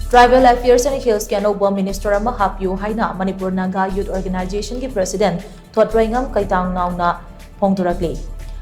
Tribal Affairs and Hills ke Anouba Minister ama Hapiyu haina Manipur Naga Youth Organization ke President Thotreingam Keitangnao na phongdorakli.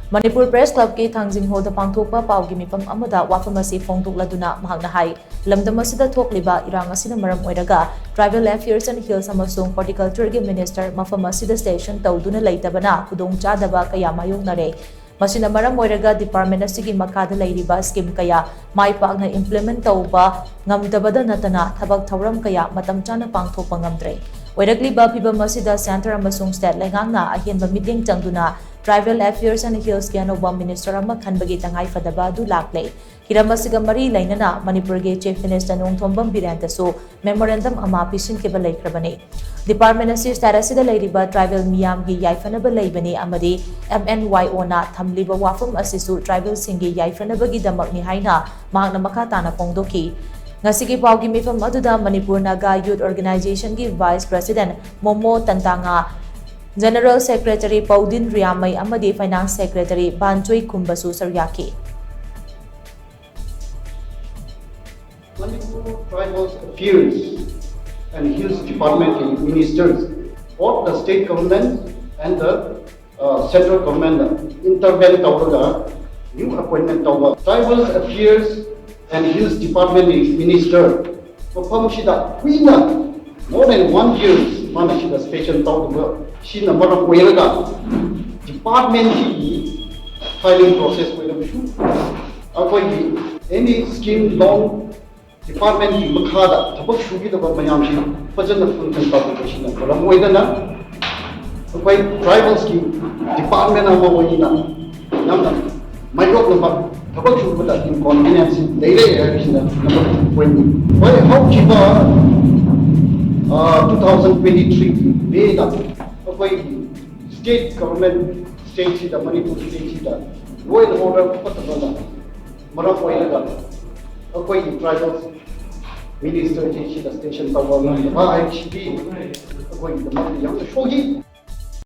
Manipur Press Club ke Thangjing Hall da pangthokpa paugi mifam amada wafam asi phongdokladuna mahakna hai lamdam asida thokliba irang asina maram oiraga Tribal Affairs and Hills amasung Horticulture ke Minister mafam asida station tawduna leitabana khudong chadaba kaya mayongnare. Masina maram oiraga department asigi makada leiriba scheme kaya mai pakna implement tawba ngamdabada natana thabak thawram kaya matam chana pangthokpa ngamdre. Oiragliba phibam asida center amasung state lengangna ahianba meeting changduna Tribal Affairs and Hills ke Anouba Minister ama khanbagi tangai fadaba du lakle. Hiram asiga mari lainana Manipur ge Chief Minister Nongthombam Birantasu memorandum ama pisin ke balai krabani. Department asi starasida leiriba tribal miyam gi yaifanaba leibani amadi MNYO na thamliba wafam asisu tribal singi yaifanaba gi damakni haina mahakna makata na phongdoki. Ngasigi paugi mifam aduda Manipur Naga Youth Organization gi Vice President Momo Tantanga General Secretary Paudin Riamai amadi Finance Secretary Banchoi Kumbasu Saryaki. Manipur Tribal Affairs and Hills Department ministers, both the state government and the central government intervene tawga new appointment tawga. Tribal Affairs and Hills Department minister perform shida kuina more than 1 year mana shida station tawga. She number of Welaga department filing process any scheme long department Makada, Tabak Shugi the Mayamshi, Pajan function publication for a Moidana, tribal scheme, department of Moina, Yamna, micro number, Tabak Shugi inconvenience, daily number 20. Why how cheaper 2023 made up. State government, state sida, Manipur state sida, law and order patabala, Maram Oilaga, Akoi tribal minister station tower, the HB, Akoi the Young Shogi.